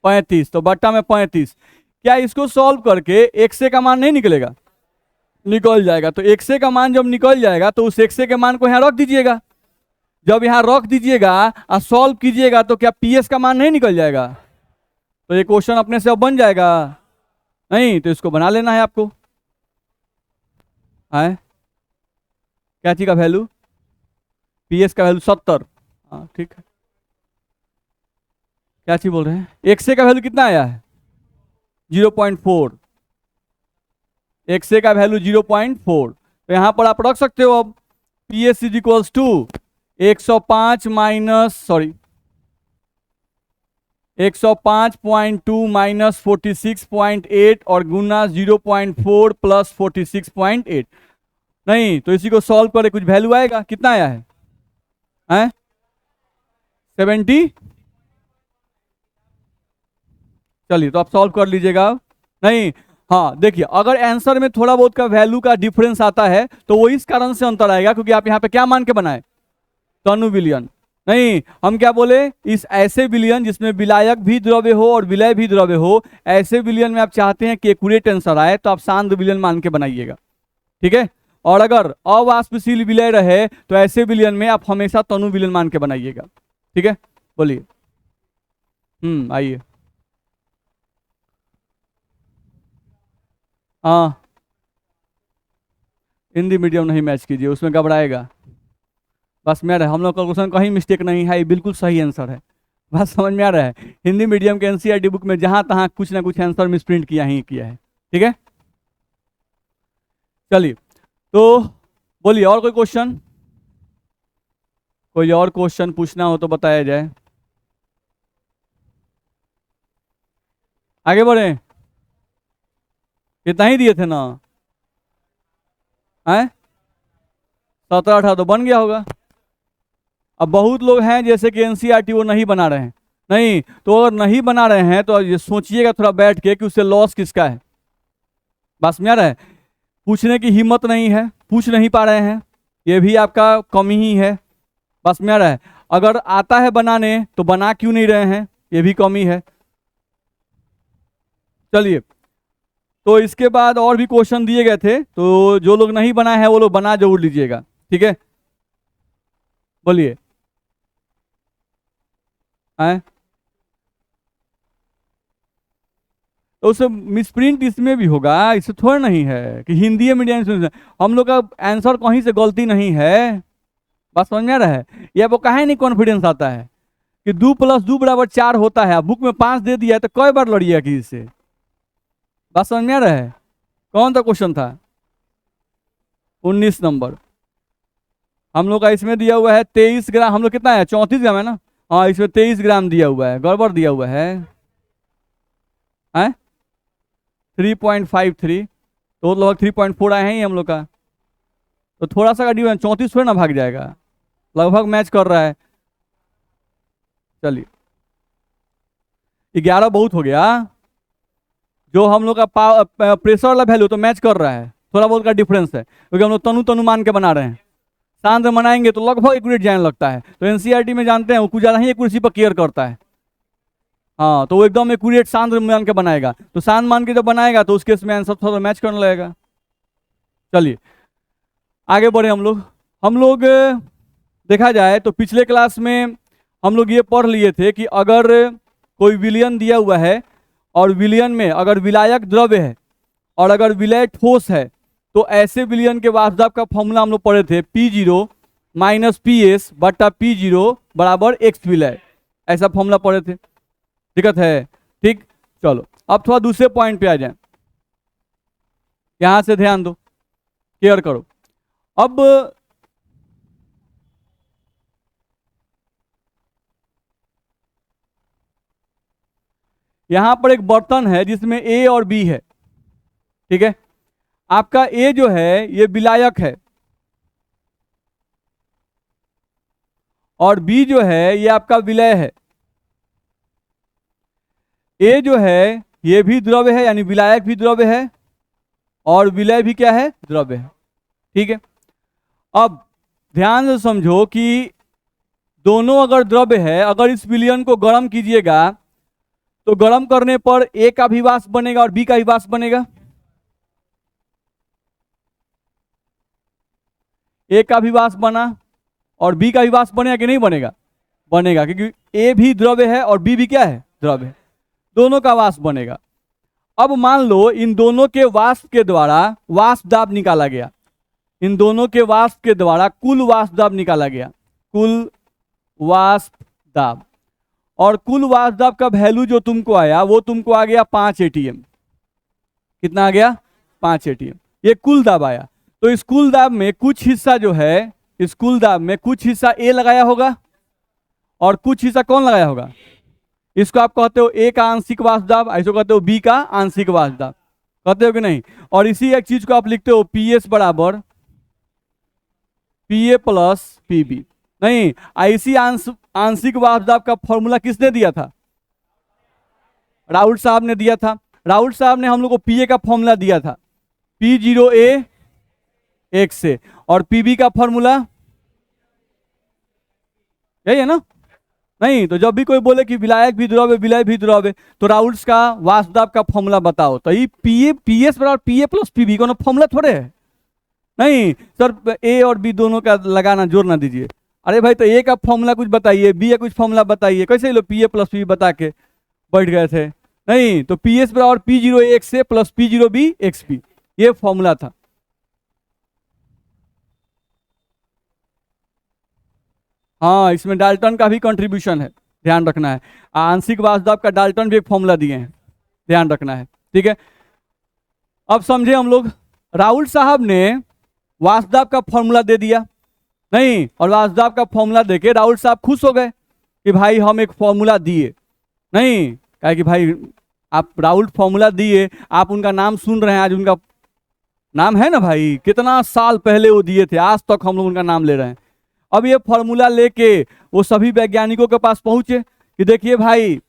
35, तो बट्टा में 35। क्या इसको सॉल्व करके XA का मान नहीं निकलेगा, निकल जाएगा। तो XA का मान जब निकल जाएगा तो उस XA के मान को यहां रख दीजिएगा, जब यहां रख दीजिएगा और सॉल्व कीजिएगा तो क्या PS का मान नहीं निकल जाएगा, तो ये क्वेश्चन अपने से अब बन जाएगा। नहीं तो इसको बना लेना है आपको, है क्या चीज का वैल्यू, PS का वैल्यू 70। हाँ ठीक है, क्या चीज बोल रहे हैं, XA का वैल्यू कितना आया है 0.4, XA का वैल्यू 0.4, तो यहां पर आप रख सकते हो अब PS = 105 माइनस 105.2 माइनस 46.8 और गुना 0.4 प्लस 46.8। नहीं, तो इसी को सॉल्व करे कुछ वैल्यू आएगा, कितना आया है? 70। चलिए तो आप सॉल्व कर लीजिएगा। नहीं, हाँ देखिए, अगर आंसर में थोड़ा बहुत का वैल्यू का डिफरेंस आता है तो वो इस कारण से अंतर आएगा क्योंकि आप यहाँ पे क्या मान के बनाए, तनु विलयन। नहीं, हम क्या बोले, इस ऐसे विलयन जिसमें विलायक भी द्रव्य हो और विलय भी द्रव्य हो, ऐसे विलयन में आप चाहते हैं कि एक्यूरेट आंसर आए तो आप सांद्र विलयन मान के बनाइएगा, ठीक है। और अगर अवाष्पशील विलय रहे तो ऐसे विलयन में आप हमेशा तनु विलयन मान के बनाइएगा, ठीक है। बोलिए। आइए। हाँ, हिंदी मीडियम नहीं मैच कीजिए, उसमें घबराएगा। बस में आ रहा है, हम लोग का क्वेश्चन कहीं मिस्टेक नहीं है, ये बिल्कुल सही आंसर है। बस समझ में आ रहा है, हिंदी मीडियम के एनसीईआरटी बुक में जहां तहां कुछ ना कुछ आंसर मिसप्रिंट किया ही किया है, ठीक है। चलिए तो बोलिए, और कोई क्वेश्चन, कोई और क्वेश्चन पूछना हो तो बताया जाए। आगे बढ़े, कितना ही दिए थे ना, है 17-18 तो बन गया होगा। अब बहुत लोग हैं जैसे कि एनसीईआरटी वो नहीं बना रहे हैं। नहीं, तो अगर नहीं बना रहे हैं तो ये सोचिएगा थोड़ा बैठ के कि उससे लॉस किसका है। बस में आ रहा है, पूछने की हिम्मत नहीं है, पूछ नहीं पा रहे हैं, ये भी आपका कमी ही है। बस में आ रहा है, अगर आता है बनाने तो बना क्यों नहीं रहे हैं, ये भी कमी है। चलिए, तो इसके बाद और भी क्वेश्चन दिए गए थे, तो जो लोग नहीं बनाए हैं वो लोग बना जरूर लीजिएगा, ठीक है। बोलिए। हैं, तो उससे मिसप्रिंट इसमें भी होगा, इससे थोड़ा नहीं है कि हिंदी मीडियम से हम लोग का आंसर कहीं से गलती नहीं है। बात समझ में आ रहा है, ये वो कहे नहीं कॉन्फिडेंस आता है कि 2 + 2 = 4 होता है, बुक में 5 दे दिया है तो कई बार लड़िएगा किसी से। बात समझ में आ रहा है, कौन सा क्वेश्चन था? 19 नंबर। हम लोग का इसमें दिया हुआ है 23 ग्राम, हम लोग कितना है 34 ग्राम है ना, हाँ इसमें 23 ग्राम दिया हुआ है, गड़बड़ दिया हुआ है। 3.53, तो लगभग 3.4 आए हैं ही हम लोग का, तो थोड़ा सा का डिफरेंस, 34 थोड़ा ना भाग जाएगा, लगभग मैच कर रहा है। चलिए 11 बहुत हो गया, जो हम लोग का प्रेशर वाला वैल्यू तो मैच कर रहा है, थोड़ा बहुत का डिफरेंस है क्योंकि हम लोग तनु तनु मान के बना रहे हैं। सांद्र मनाएंगे तो लगभग एक्यूरेट जाने लगता है, तो एनसीईआरटी में जानते हैं वो कुछ ज़्यादा ही एक्यूरेसी पर केयर करता है। हाँ, तो वो एकदम एक्यूरेट सांद्र मान के बनाएगा, तो सांद्र मान के जब बनाएगा तो उस केस में आंसर थोड़ा मैच करने लगेगा। चलिए आगे बढ़े हम लोग देखा जाए तो पिछले क्लास में हम लोग ये पढ़ लिए थे कि अगर कोई विलयन दिया हुआ है और विलयन में अगर विलायक द्रव्य है और अगर विलय ठोस है तो ऐसे विलयन के वाष्पदाब का फॉर्मूला हम लोग पढ़े थे, P0 - PS बटा P0 बराबर X विलय, ऐसा फॉर्मूला पढ़े थे, दिक्कत है, ठीक। चलो अब थोड़ा दूसरे पॉइंट पे आ जाए, यहां से ध्यान दो, केयर करो। अब यहां पर एक बर्तन है जिसमें A और B है, ठीक है। आपका A जो है ये विलायक है और B जो है ये आपका विलय है। A जो है ये भी द्रव्य है, यानी विलायक भी द्रव्य है और विलय भी क्या है, द्रव्य है, ठीक है। अब ध्यान से समझो कि दोनों अगर द्रव्य है, अगर इस विलयन को गर्म कीजिएगा तो गर्म करने पर A का भी वाष्प बनेगा और B का भी वाष्प बनेगा, A का भी वाष्प बना और B का भी वाष्प बनेगा कि नहीं बनेगा? बनेगा, क्योंकि A भी द्रव्य है और B भी क्या है, द्रव्य है, दोनों का वाष्प बनेगा। अब मान लो इन दोनों के वाष्प के द्वारा वाष्प दाब निकाला गया, इन दोनों के वाष्प के द्वारा कुल वाष्प दाब निकाला गया, कुल वाष्प दाब, और कुल वाष्प दाब का वैल्यू जो तुमको आया वो तुमको आ गया 5 ATM। कितना आ गया? 5 ATM, ये कुल दाब आया। तो इस कुल दाब में कुछ हिस्सा जो है, इस कुल दाब में कुछ हिस्सा A लगाया होगा और कुछ हिस्सा कौन लगाया होगा? इसको आप कहते हो A का आंशिक वाष्प दाब, ऐसे कहते हो B का आंशिक वाष्प दाब, कहते हो कि नहीं? और इसी एक चीज को आप लिखते हो PS बराबर Pa प्लस Pb। नहीं, ऐसी आंशिक वाष्प दाब का फॉर्मूला किसने दिया था? राउल साहब ने दिया था। राउल साहब ने हम लोग को Pa का फॉर्मूला दिया था, P0A एक से, और Pb का फॉर्मूला यही है ना? नहीं, तो जब भी कोई बोले कि विलायक भी द्रव है, विलय भी द्रव है, तो राउल्स का वाष्प दाब का फॉर्मूला बताओ। तो ये PS बराबर Pa प्लस Pb को फॉर्मूला थोड़े है। नहीं सर, ए और बी दोनों का लगाना, जोड़ना दीजिए। अरे भाई, तो ए का फॉर्मूला कुछ बताइए, बी का कुछ फॉर्मूला बताइए। कैसे लोग Pa प्लस Pb बता के बैठ गए थे? नहीं, तो PS बराबर P0 एक से प्लस P0B XP, ये फॉर्मूला था। हाँ, इसमें डाल्टन का भी कंट्रीब्यूशन है, ध्यान रखना है। आंशिक वाष्प दाब का डाल्टन भी एक फॉर्मूला दिए हैं, ध्यान रखना है। ठीक है, अब समझे हम लोग। राउल साहब ने वाष्प दाब का फॉर्मूला दे दिया, नहीं, और वाष्प दाब का फॉर्मूला देके राउल साहब खुश हो गए कि भाई हम एक फॉर्मूला दिए। नहीं, कहा कि भाई आप राउल फॉर्मूला दिए, आप उनका नाम सुन रहे हैं, आज उनका नाम है ना भाई, कितना साल पहले वो दिए थे, आज तक हम लोग उनका नाम ले रहे हैं। अब ये फॉर्मूला लेके वो सभी वैज्ञानिकों के पास पहुंचे कि देखिए भाई,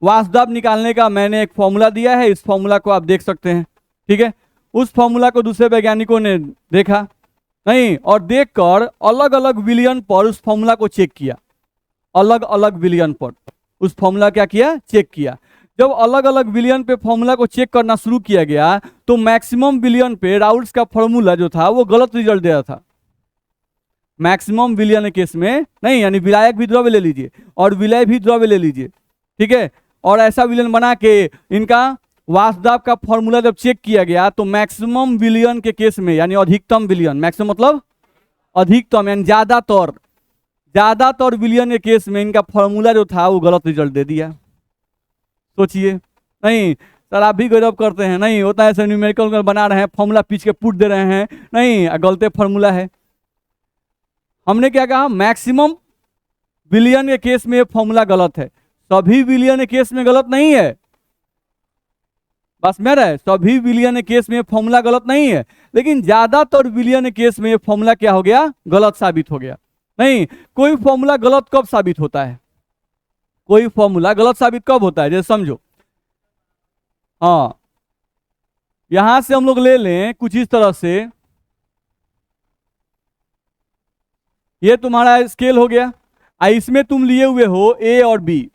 वाष्प दाब निकालने का मैंने एक फॉर्मूला दिया है, इस फॉर्मूला को आप देख सकते हैं। ठीक है, उस फॉर्मूला को दूसरे वैज्ञानिकों ने देखा, नहीं, और देखकर अलग अलग विलियन पर उस फॉर्मूला को चेक किया। अलग अलग विलियन पर उस फॉर्मूला क्या किया? चेक किया। जब अलग अलग विलियन पे फॉर्मूला को चेक करना शुरू किया गया, तो मैक्सिमम विलियन पे राउल्स का फॉर्मूला जो था वो गलत रिजल्ट दे रहा था। मैक्सिमम विलियन केस में नहीं, यानी विलायक भी द्रव्य ले लीजिए और विलय भी द्रव्य ले लीजिए। ठीक है, और ऐसा विलियन बना के इनका वाष्प दाब का फॉर्मूला जब चेक किया गया, तो मैक्सिमम विलियन के केस में, यानी अधिकतम विलियन, मैक्सिमम मतलब अधिकतम, यानी ज्यादातर विलियन के केस में इनका फॉर्मूला जो था वो गलत रिजल्ट दे दिया। सोचिए। नहीं सर, आप भी गजब करते हैं, नहीं होता है, ऐसे न्यूमेरिकल बना रहे हैं, फॉर्मूला पीछ के पुट दे रहे हैं, नहीं, गलत फॉर्मूला है। हमने क्या कहा? मैक्सिमम विलियन के केस में फॉर्मूला गलत है, सभी विलियन के केस में गलत नहीं है। बस मेरा है, सभी विलियन के केस में फॉर्मूला गलत नहीं है, लेकिन ज्यादातर विलियन के केस में फॉर्मूला क्या हो गया? गलत साबित हो गया। नहीं, कोई फॉर्मूला गलत कब साबित होता है? कोई फॉर्मूला गलत साबित कब होता है? जैसे समझो, हाँ, यहां से हम लोग ले लें कुछ इस तरह से, ये तुम्हारा स्केल हो गया, इसमें तुम लिए हुए हो ए और बी।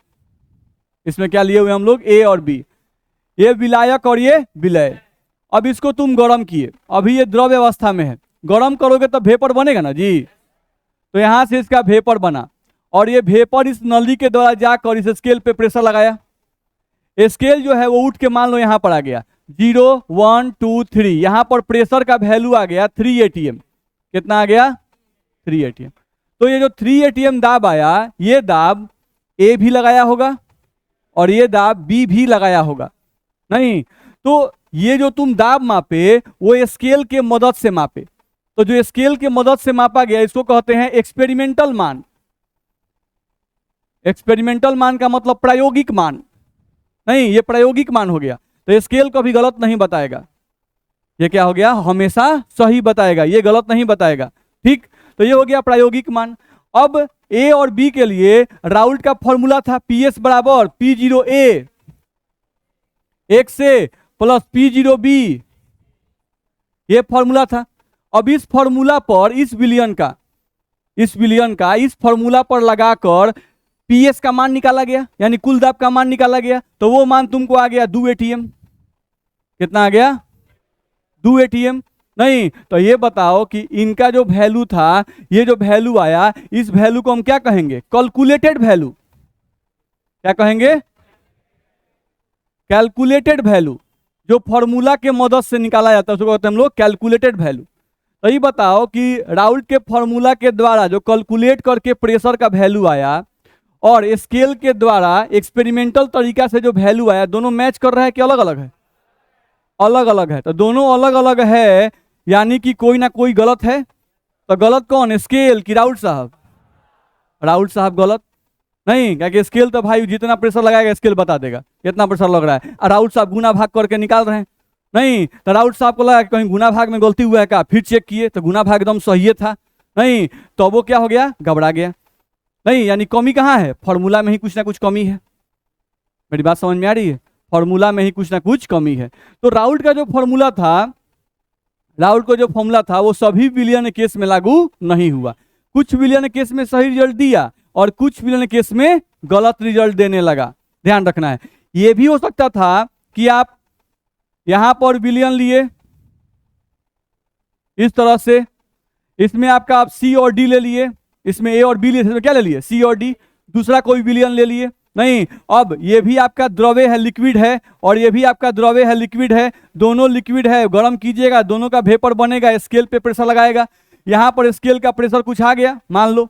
इसमें क्या लिए हुए हम लोग? ए और बी। ये विलायक और ये विलय। अब इसको तुम गर्म किए, अभी ये द्रव अवस्था में है, गर्म करोगे तो वेपर बनेगा ना जी। तो यहां से इसका वेपर बना, और ये वेपर इस नली के द्वारा जाकर इस स्केल पे प्रेशर लगाया। स्केल जो है वो उठ के मान लो यहां पर आ गया 0 1 2 3, यहां पर प्रेशर का वैल्यू आ गया 3 atm। कितना आ गया? 3 atm। तो ये जो 3 atm दाब आया, ये दाब ए भी लगाया होगा और ये दाब बी भी लगाया होगा। नहीं, तो ये जो तुम दाब मापे वो स्केल के मदद से मापे, तो जो स्केल के मदद से मापा गया इसको कहते हैं एक्सपेरिमेंटल मान। एक्सपेरिमेंटल मान का मतलब प्रायोगिक मान। नहीं, ये प्रायोगिक मान हो गया, तो स्केल कभी गलत नहीं बताएगा। ये क्या हो गया? हमेशा सही बताएगा, ये गलत नहीं बताएगा। ठीक, तो ये हो गया प्रायोगिक मान। अब ए और बी के लिए राउल्ट का फॉर्मूला था PS बराबर P0A एक से प्लस P0B, ये फॉर्मूला था। अब इस फॉर्मूला पर इस विलियन का इस फॉर्मूला पर लगाकर PS का मान निकाला गया, यानी कुल दाब का मान निकाला गया, तो वो मान तुमको आ गया 2 atm। कितना आ गया? 2 atm। नहीं, तो ये बताओ कि इनका जो वैल्यू था, ये जो वैल्यू आया, इस वैल्यू को हम क्या कहेंगे? Calculated value. क्या कहेंगे? Calculated value. जो फॉर्मूला के मदद से निकाला जाता है उसको कहते हैं हम लोग कैलकुलेटेड वैल्यू। तो ये बताओ कि राउल्ट के फॉर्मूला के द्वारा जो कैलकुलेट करके प्रेशर का वैल्यू आया और स्केल के द्वारा एक्सपेरिमेंटल तरीका से जो वैल्यू आया, दोनों मैच कर रहा है कि अलग अलग है? अलग अलग है। तो दोनों अलग अलग है, यानी कि कोई ना कोई गलत है। तो गलत कौन? स्केल की राउल्ट साहब? राउल्ट साहब गलत। नहीं, क्या कि स्केल तो भाई जितना प्रेशर लगाएगा स्केल बता देगा कितना प्रेशर लग रहा है, और राउल्ट साहब गुना भाग करके निकाल रहे हैं। नहीं, तो राउल्ट साहब को लगा कहीं गुना भाग में गलती हुआ है क्या, फिर चेक किए तो गुना भाग एकदम सही था। नहीं, तो वो क्या हो गया, घबरा गया। नहीं, यानी कमी कहाँ है, फॉर्मूला में ही कुछ ना कुछ कमी है। मेरी बात समझ में आ रही है, फॉर्मूला में ही कुछ ना कुछ कमी है। तो राउल्ट का जो फॉर्मूला था, राउल्ट का जो फॉर्मूला था वो सभी विलियन केस में लागू नहीं हुआ। कुछ विलियन केस में सही रिजल्ट दिया और कुछ विलियन केस में गलत रिजल्ट देने लगा। ध्यान रखना है। यह भी हो सकता था कि आप यहां पर विलियन लिए इस तरह से, इसमें आपका आप सी और डी ले लिए, इसमें ए और बी लिए, इसमें क्या ले लिए, सी और डी। दूसरा कोई विलियन ले लिए। नहीं, अब ये भी आपका द्रव्य है, लिक्विड है, और ये भी आपका द्रव्य है, लिक्विड है। दोनों लिक्विड है, गर्म कीजिएगा, दोनों का वेपर बनेगा, स्केल पे प्रेशर लगाएगा। यहां पर स्केल का प्रेशर कुछ आ गया, मान लो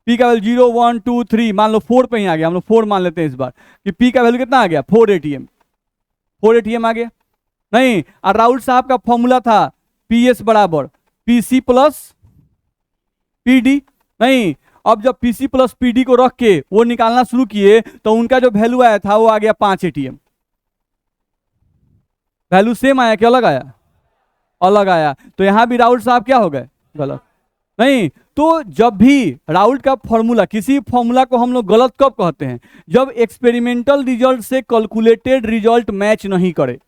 पी का वैल्यू 0 1 2 3, मान लो 4 पे ही आ गया, हम लोग 4 मान लेते हैं इस बार कि पी का वैल्यू कितना आ गया, 4 एटीएम, 4 एटीएम आ गया। नहीं, और राउल्ट साहब का फॉर्मूला था पी एस बराबर पीसी प्लस पीडी। नहीं, अब जब पीसी प्लस पीडी को रख के वो निकालना शुरू किए तो उनका जो वैल्यू आया था वो आ गया 5 एटीएम। वैल्यू सेम आया कि अलग आया, अलग आया। तो यहां भी राउल्ट साहब क्या हो गए, गलत। नहीं, तो जब भी राउल्ट का फॉर्मूला, किसी फॉर्मूला को हम लोग गलत कब कहते हैं, जब एक्सपेरिमेंटल रिजल्ट से कैलकुलेटेड रिजल्ट मैच नहीं करे।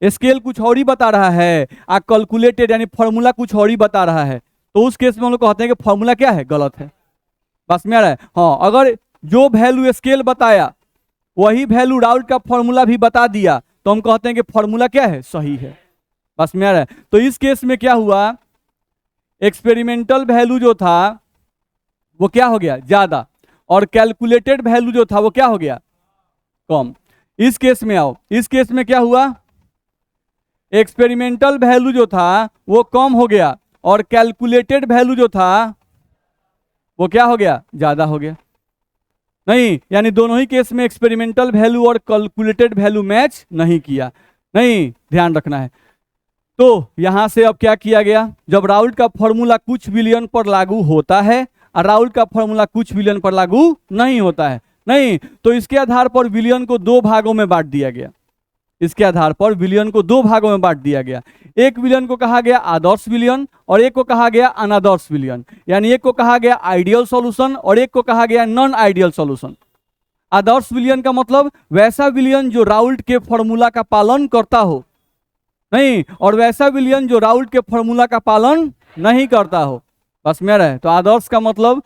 स्केल कुछ और ही बता रहा है आ कैलकुलेटेड यानी फॉर्मूला कुछ और ही बता रहा है, तो उस केस में हम लोग कहते हैं कि फॉर्मूला क्या है, गलत है। बस में आ रहा है। हाँ, अगर जो वैल्यू स्केल बताया वही वैल्यू राउल्ट का फॉर्मूला भी बता दिया तो हम कहते हैं कि फॉर्मूला क्या है, सही है। बस में आ रहा है। तो इस केस में क्या हुआ, एक्सपेरिमेंटल वैल्यू जो था वो क्या हो गया, ज्यादा, और कैलकुलेटेड वैल्यू जो था वो क्या हो गया, कम। इस केस में आओ, इस केस में क्या हुआ, एक्सपेरिमेंटल वैल्यू जो था वो कम हो गया और कैलकुलेटेड वैल्यू जो था वो क्या हो गया, ज्यादा हो गया। नहीं, यानी दोनों ही केस में एक्सपेरिमेंटल वैल्यू और कैलकुलेटेड वैल्यू मैच नहीं किया। नहीं, ध्यान रखना है। तो यहां से अब क्या किया गया, जब राउल्ट का फॉर्मूला कुछ विलियन पर लागू होता है और राउल्ट का फॉर्मूला कुछ विलियन पर लागू नहीं होता है, नहीं, तो इसके आधार पर विलियन को दो भागों में बांट दिया गया। इसके आधार पर विलियन को दो भागों में बांट दिया गया। एक विलियन को कहा गया आदर्श विलियन और एक को कहा गया अनादर्श विलियन। यानी एक को कहा गया आइडियल सॉल्यूशन और एक को कहा गया नॉन आइडियल सॉल्यूशन। आदर्श विलियन का मतलब वैसा विलियन जो राउल्ट के फॉर्मूला का पालन करता हो, नहीं, और वैसा विलियन जो राउल्ट के फॉर्मूला का पालन नहीं करता हो। बस मेरा है। तो आदर्श का मतलब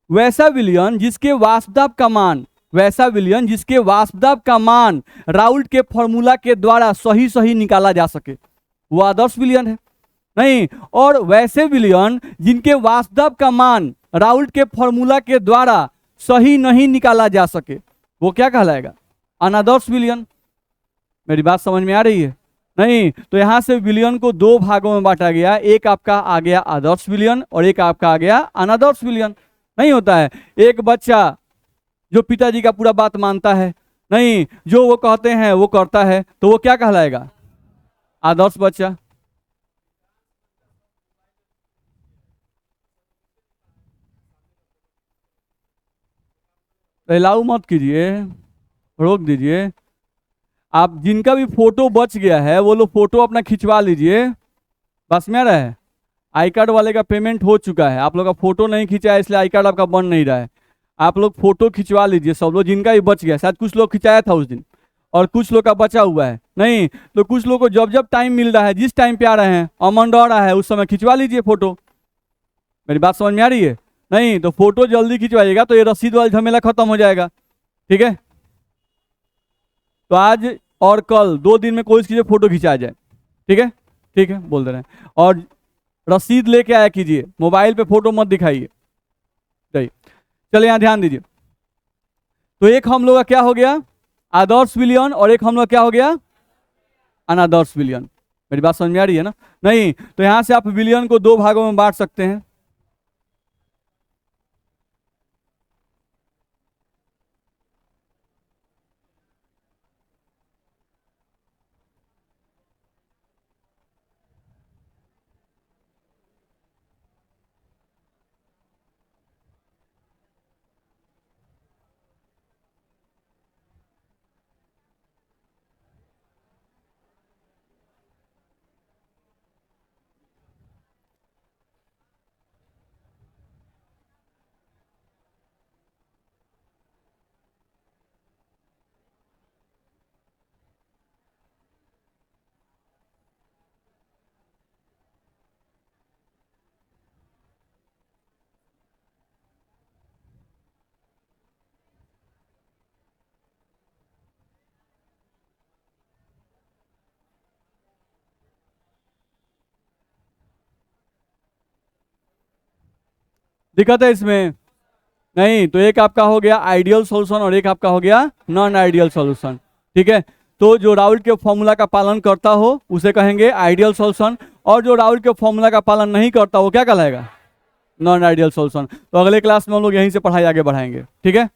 वैसा विलियन जिसके वाष्पदाब का मान, वैसा विलियन जिसके वाष्पदाब का मान राउल्ट के फॉर्मूला के द्वारा सही सही निकाला जा सके, वो आदर्श विलियन है। नहीं, और वैसे विलियन जिनके वाष्पदाब का मान राउल्ट के फॉर्मूला के द्वारा सही नहीं निकाला जा सके, वो क्या कहलाएगा, अनादर्श विलियन। मेरी बात समझ में आ रही है। नहीं, तो यहां से विलियन को दो भागों में बांटा गया, एक आपका आ गया आदर्श विलियन और एक आपका आ गया अनादर्श विलियन। नहीं होता है, एक बच्चा जो पिताजी का पूरा बात मानता है, नहीं, जो वो कहते हैं वो करता है, तो वो क्या कहलाएगा, आदर्श बच्चा। अलाउ मत कीजिए, रोक दीजिए। आप जिनका भी फोटो बच गया है वो लोग फोटो अपना खिंचवा लीजिए। बस में आ रहा है। आई कार्ड वाले का पेमेंट हो चुका है, आप लोग का फोटो नहीं खिंचा है इसलिए आई कार्ड आपका बन नहीं रहा है। आप लोग फोटो खिंचवा लीजिए सब लोग, जिनका भी बच गया, शायद कुछ लोग खिंचाया था उस दिन और कुछ लोग का बचा हुआ है। नहीं, तो कुछ लोग को जब जब टाइम मिल रहा है, जिस टाइम पे आ रहे हैं, अमन आ रहा है, उस समय खिंचवा लीजिए फोटो। मेरी बात समझ में आ रही है। नहीं, तो फोटो जल्दी खिंचवाइएगा तो ये रसीद वाला झमेला खत्म हो जाएगा। ठीक है, तो आज और कल 2 दिन में कोशिश कीजिए फोटो खिंचा जाए। ठीक है, ठीक है, बोल दे रहे हैं। और रसीद लेके आया कीजिए, मोबाइल पे फोटो मत दिखाइए। सही, चलिए यहाँ ध्यान दीजिए। तो एक हम लोग का क्या हो गया, आदर्श विलियन, और एक हम लोग क्या हो गया, अनादर्श विलियन। मेरी बात समझ में आ रही है ना। नहीं, तो यहां से आप विलियन को दो भागों में बांट सकते हैं। दिक्कत है इसमें? नहीं, तो एक आपका हो गया आइडियल सॉल्यूशन और एक आपका हो गया नॉन आइडियल सॉल्यूशन। ठीक है, तो जो राउल के फॉर्मूला का पालन करता हो उसे कहेंगे आइडियल सॉल्यूशन, और जो राउल के फॉर्मूला का पालन नहीं करता वो क्या कहलाएगा? Non ideal solution. तो अगले क्लास में हम लोग यहीं से पढ़ाई आगे बढ़ाएंगे। ठीक है।